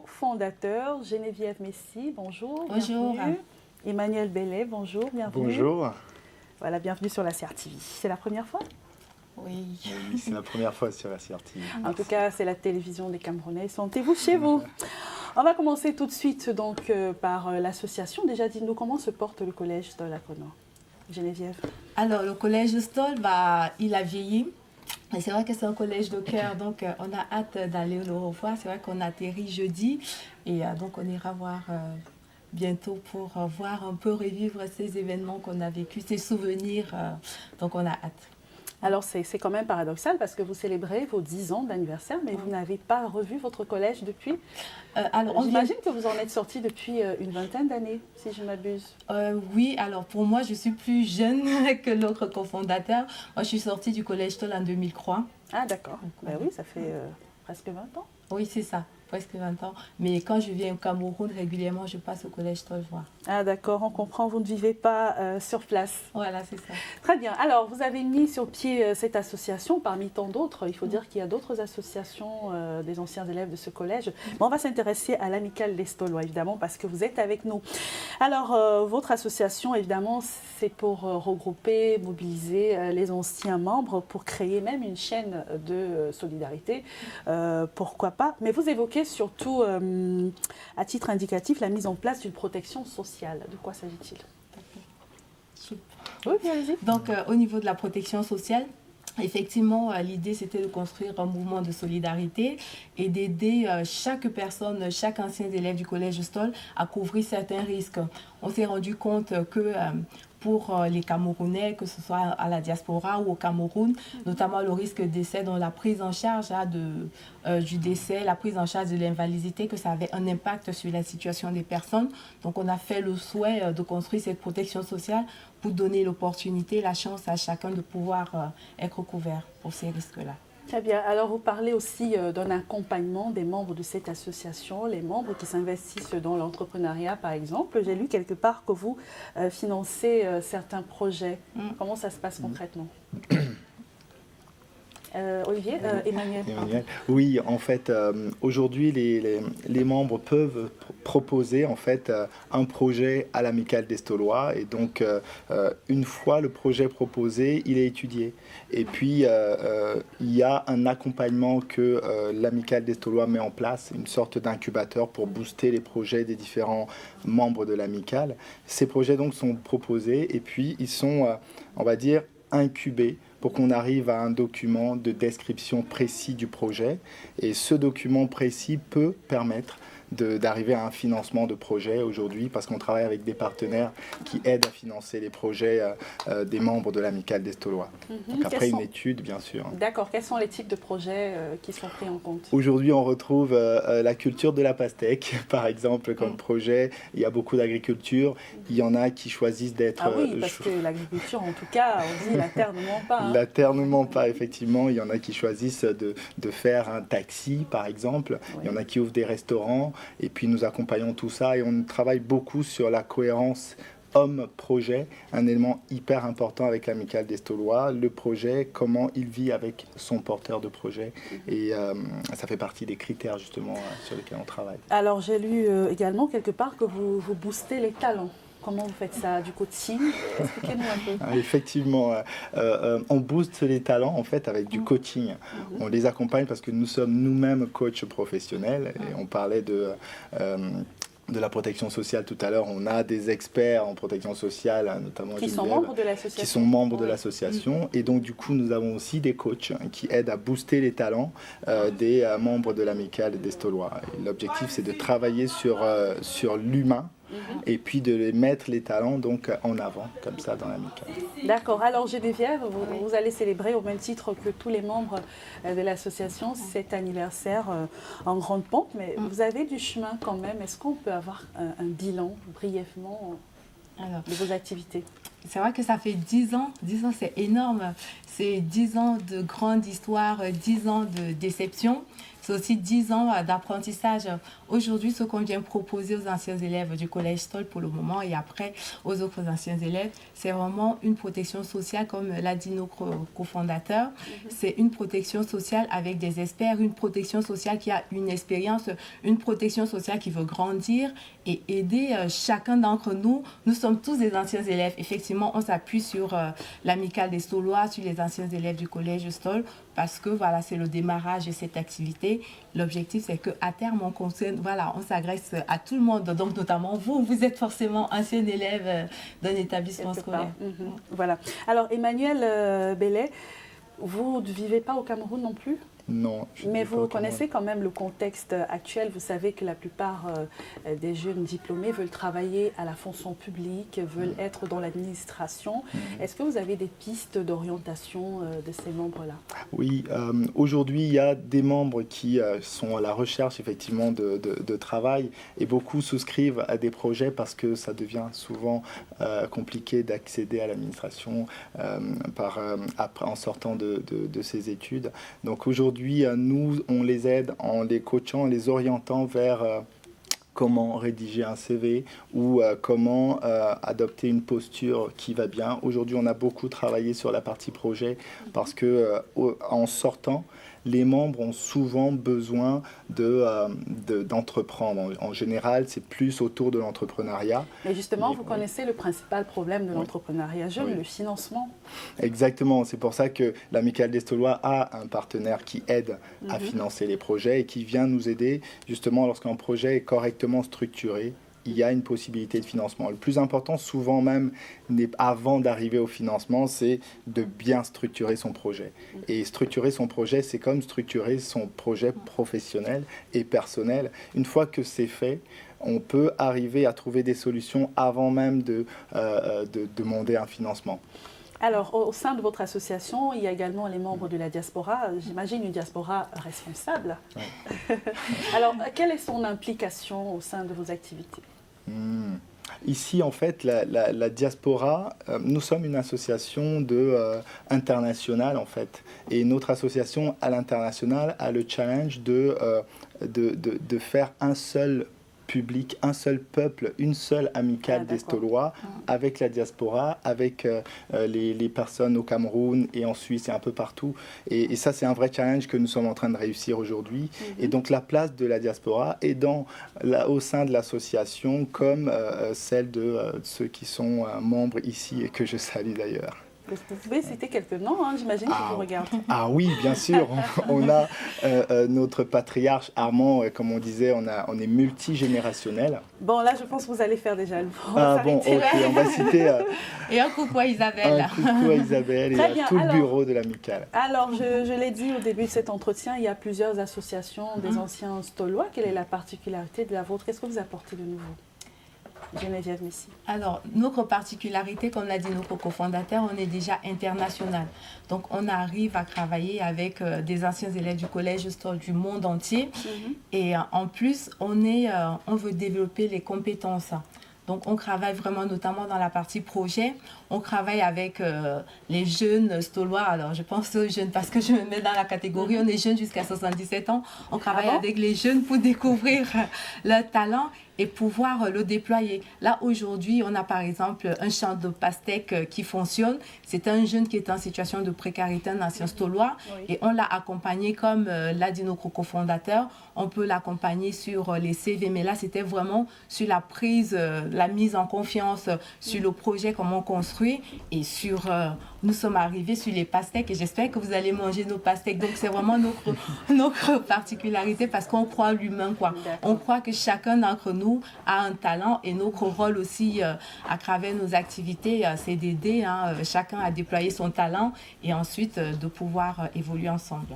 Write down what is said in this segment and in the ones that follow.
Fondateur, Geneviève Messi, bonjour. Bonjour. Bienvenue. Emmanuel Bellet, bonjour, bienvenue. Bonjour. Voilà, bienvenue sur la CRTV. C'est la première fois? Oui. Oui, c'est la première fois sur la CRTV. En tout cas, c'est la télévision des Camerounais. Sentez-vous chez vous. On va commencer tout de suite donc, par l'association. Déjà, dites-nous comment se porte le collège Stoll à Conan. Geneviève. Alors, le collège Stoll, il a vieilli. Et c'est vrai que c'est un collège de cœur, donc on a hâte d'aller le revoir. C'est vrai qu'on atterrit jeudi et donc on ira voir bientôt pour voir un peu revivre ces événements qu'on a vécus, ces souvenirs. Donc on a hâte. Alors, c'est quand même paradoxal parce que vous célébrez vos 10 ans d'anniversaire, mais vous n'avez pas revu votre collège depuis. J'imagine que vous en êtes sorti depuis une vingtaine d'années, si je ne m'abuse. Oui, alors pour moi, je suis plus jeune que l'autre cofondateur. Moi, je suis sortie du collège Stoll en 2003. Ah, d'accord. Ben oui, ça fait presque 20 ans. Oui, c'est ça, presque 20 ans. Mais quand je viens au Cameroun, régulièrement, je passe au collège Stoll voir. Ah d'accord, on comprend, vous ne vivez pas sur place. Voilà, c'est ça. Très bien. Alors, vous avez mis sur pied cette association parmi tant d'autres. Il faut dire qu'il y a d'autres associations des anciens élèves de ce collège. Mais on va s'intéresser à l'Amicale des Stollois, évidemment, parce que vous êtes avec nous. Alors, votre association, évidemment, c'est pour regrouper, mobiliser les anciens membres pour créer même une chaîne de solidarité. Pourquoi pas? Mais vous évoquez surtout, à titre indicatif, la mise en place d'une protection sociale. De quoi s'agit-il? Oui, allez-y. Donc, au niveau de la protection sociale, effectivement, l'idée, c'était de construire un mouvement de solidarité et d'aider chaque personne, chaque ancien élève du collège Stoll à couvrir certains risques. On s'est rendu compte que pour les Camerounais, que ce soit à la diaspora ou au Cameroun, notamment le risque de décès, dans la prise en charge du décès, la prise en charge de l'invalidité, que ça avait un impact sur la situation des personnes. Donc on a fait le souhait de construire cette protection sociale pour donner l'opportunité, la chance à chacun de pouvoir être couvert pour ces risques-là. Très bien. Alors, vous parlez aussi d'un accompagnement des membres de cette association, les membres qui s'investissent dans l'entrepreneuriat, par exemple. J'ai lu quelque part que vous financez certains projets. Comment ça se passe concrètement? Olivier, Emmanuel. Oui, en fait, aujourd'hui, les membres peuvent proposer en fait un projet à l'Amicale des Stollois. Et donc, une fois le projet proposé, il est étudié. Et puis, il y a un accompagnement que l'Amicale des Stollois met en place, une sorte d'incubateur pour booster les projets des différents membres de l'Amicale. Ces projets donc sont proposés et puis ils sont, on va dire, incubés pour qu'on arrive à un document de description précis du projet. Et ce document précis peut permettre d'arriver à un financement de projet aujourd'hui, parce qu'on travaille avec des partenaires qui aident à financer les projets des membres de l'Amicale des Stollois. Donc après une étude, bien sûr. D'accord. Quels sont les types de projets qui sont pris en compte? Aujourd'hui, on retrouve la culture de la pastèque, par exemple, comme projet. Il y a beaucoup d'agriculture. Il y en a qui choisissent d'être... Ah oui, parce que l'agriculture, en tout cas, on dit la terre ne ment pas. Hein. La terre ne ment pas, effectivement. Il y en a qui choisissent de faire un taxi, par exemple. Oui. Il y en a qui ouvrent des restaurants. Et puis, nous accompagnons tout ça. Et on travaille beaucoup sur la cohérence homme-projet, un élément hyper important avec l'Amicale des Stollois, le projet, comment il vit avec son porteur de projet. Et ça fait partie des critères justement sur lesquels on travaille. Alors j'ai lu également quelque part que vous boostez les talents. Comment vous faites ça? Du coaching? Expliquez-nous un peu. Effectivement, on booste les talents en fait avec du coaching. On les accompagne parce que nous sommes nous-mêmes coachs professionnels et on parlait de la protection sociale tout à l'heure. On a des experts en protection sociale, notamment qui sont membres de l'association. Qui sont membres de l'association. Et donc, du coup, nous avons aussi des coachs qui aident à booster les talents des membres de l'Amicale des Stollois. L'objectif, c'est de travailler sur l'humain et puis de les mettre les talents donc en avant, comme ça, dans l'Amicale. D'accord. Alors, Geneviève, vous allez célébrer au même titre que tous les membres de l'association cet anniversaire en grande pompe, mais vous avez du chemin quand même. Est-ce qu'on peut avoir un bilan brièvement de vos activités? C'est vrai que ça fait 10 ans. 10 ans, c'est énorme. C'est 10 ans de grande histoire, 10 ans de déception. c'est aussi 10 ans d'apprentissage. Aujourd'hui, ce qu'on vient proposer aux anciens élèves du collège Stoll pour le moment et après aux autres anciens élèves, c'est vraiment une protection sociale, comme l'a dit notre cofondateur. C'est une protection sociale avec des experts, une protection sociale qui a une expérience, une protection sociale qui veut grandir et aider chacun d'entre nous. Nous sommes tous des anciens élèves. Effectivement, on s'appuie sur l'amicale des Stollois, sur les anciens élèves du collège Stoll, parce que voilà, c'est le démarrage de cette activité. L'objectif, c'est qu'à terme, on s'adresse à tout le monde. Donc, notamment vous êtes forcément ancien élève d'un établissement scolaire. Voilà. Alors, Emmanuel Bellet, vous ne vivez pas au Cameroun non plus ? Non. Mais vous connaissez quand même le contexte actuel. Vous savez que la plupart des jeunes diplômés veulent travailler à la fonction publique, veulent être dans l'administration. Est-ce que vous avez des pistes d'orientation de ces membres-là? Oui, aujourd'hui, il y a des membres qui sont à la recherche effectivement de travail et beaucoup souscrivent à des projets parce que ça devient souvent compliqué d'accéder à l'administration en sortant de ces études. Donc aujourd'hui, nous, on les aide en les coachant, en les orientant vers comment rédiger un CV ou comment adopter une posture qui va bien. Aujourd'hui, on a beaucoup travaillé sur la partie projet parce que en sortant, les membres ont souvent besoin d'entreprendre. En général, c'est plus autour de l'entrepreneuriat. Mais justement, vous connaissez le principal problème de l'entrepreneuriat jeune, le financement. Exactement. C'est pour ça que l'Amicale des Stollois a un partenaire qui aide à financer les projets et qui vient nous aider justement lorsqu'un projet est correctement structuré. Il y a une possibilité de financement. Le plus important, souvent même, avant d'arriver au financement, c'est de bien structurer son projet. Et structurer son projet, c'est comme structurer son projet professionnel et personnel. Une fois que c'est fait, on peut arriver à trouver des solutions avant même de demander un financement. Alors, au sein de votre association, il y a également les membres de la diaspora. J'imagine une diaspora responsable. Ouais. Alors, quelle est son implication au sein de vos activités ? Ici, en fait, la diaspora, nous sommes une association internationale, en fait. Et notre association à l'international a le challenge de faire un seul public, un seul peuple, une seule amicale des Stollois avec la diaspora, avec les personnes au Cameroun et en Suisse et un peu partout. Et ça, c'est un vrai challenge que nous sommes en train de réussir aujourd'hui. Et donc, la place de la diaspora est au sein de l'association comme celle de ceux qui sont membres ici et que je salue d'ailleurs. Vous pouvez citer quelques noms, hein, j'imagine que vous regardez. Ah oui, bien sûr. On a notre patriarche Armand, comme on disait, on est multigénérationnel. Bon, là, je pense que vous allez faire déjà le on va citer... et un coucou à Isabelle. Un coucou à Isabelle et à tout le bureau de l'amicale. Alors, je l'ai dit au début de cet entretien, il y a plusieurs associations des anciens Stollois. Quelle est la particularité de la vôtre? Qu'est-ce que vous apportez de nouveau? Geneviève Messi. Alors, notre particularité, comme l'a dit notre cofondateur, on est déjà international. Donc, on arrive à travailler avec des anciens élèves du collège Stoll du monde entier. Et en plus, on veut développer les compétences. Donc, on travaille vraiment notamment dans la partie projet. On travaille avec les jeunes Stollois. Alors, je pense aux jeunes parce que je me mets dans la catégorie, on est jeunes jusqu'à 77 ans. On travaille avec les jeunes pour découvrir leur talent et pouvoir le déployer. Là, aujourd'hui, on a par exemple un champ de pastèque qui fonctionne. C'est un jeune qui est en situation de précarité, un ancien Stollois, et on l'a accompagné, comme l'a dit notre cofondateur. On peut l'accompagner sur les CV, mais là, c'était vraiment sur la prise, la mise en confiance, sur le projet, comment on construit, et sur... nous sommes arrivés sur les pastèques, et j'espère que vous allez manger nos pastèques. Donc, c'est vraiment notre particularité, parce qu'on croit à l'humain, quoi. On croit que chacun d'entre nous a un talent, et notre rôle aussi à travers nos activités, c'est d'aider chacun à déployer son talent et ensuite de pouvoir évoluer ensemble.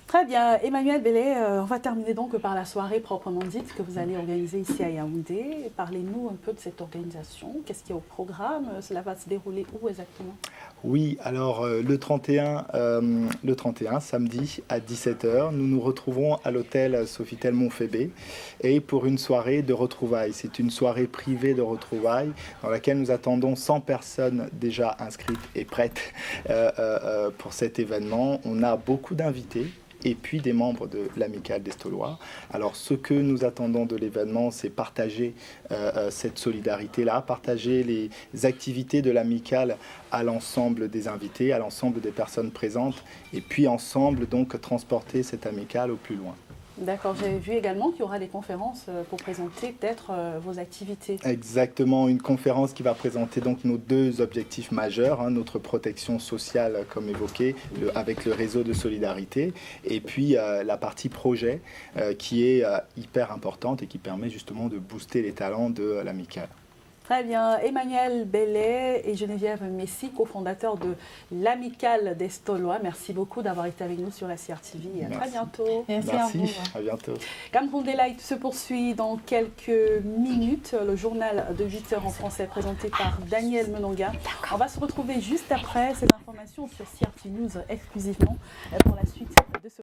Très bien. Emmanuel Bellet, on va terminer donc par la soirée proprement dite que vous allez organiser ici à Yaoundé. Parlez-nous un peu de cette organisation. Qu'est-ce qu'il y a au programme? Cela va se dérouler où exactement? Oui, alors le 31, samedi à 17h, nous nous retrouvons à l'hôtel Sofitel Montfébé et pour une soirée de retrouvailles. C'est une soirée privée de retrouvailles dans laquelle nous attendons 100 personnes déjà inscrites et prêtes pour cet événement. On a beaucoup d'invités. et puis des membres de l'Amicale des Staulois. Alors ce que nous attendons de l'événement, c'est partager cette solidarité-là, partager les activités de l'Amicale à l'ensemble des invités, à l'ensemble des personnes présentes, et puis ensemble donc transporter cette Amicale au plus loin. D'accord, j'ai vu également qu'il y aura des conférences pour présenter peut-être vos activités. Exactement, une conférence qui va présenter donc nos deux objectifs majeurs, hein, notre protection sociale comme évoqué, avec le réseau de solidarité, et puis la partie projet qui est hyper importante et qui permet justement de booster les talents de l'Amicale. Très bien. Emmanuel Bellet et Geneviève Messi, cofondateurs de l'Amicale des Staulois. Merci beaucoup d'avoir été avec nous sur la CRTV. À très bientôt. Merci, à bientôt. Cameroun Delight se poursuit dans quelques minutes. Le journal de 8h en français présenté par Daniel Menonga. On va se retrouver juste après ces informations sur CRT News exclusivement pour la suite de ce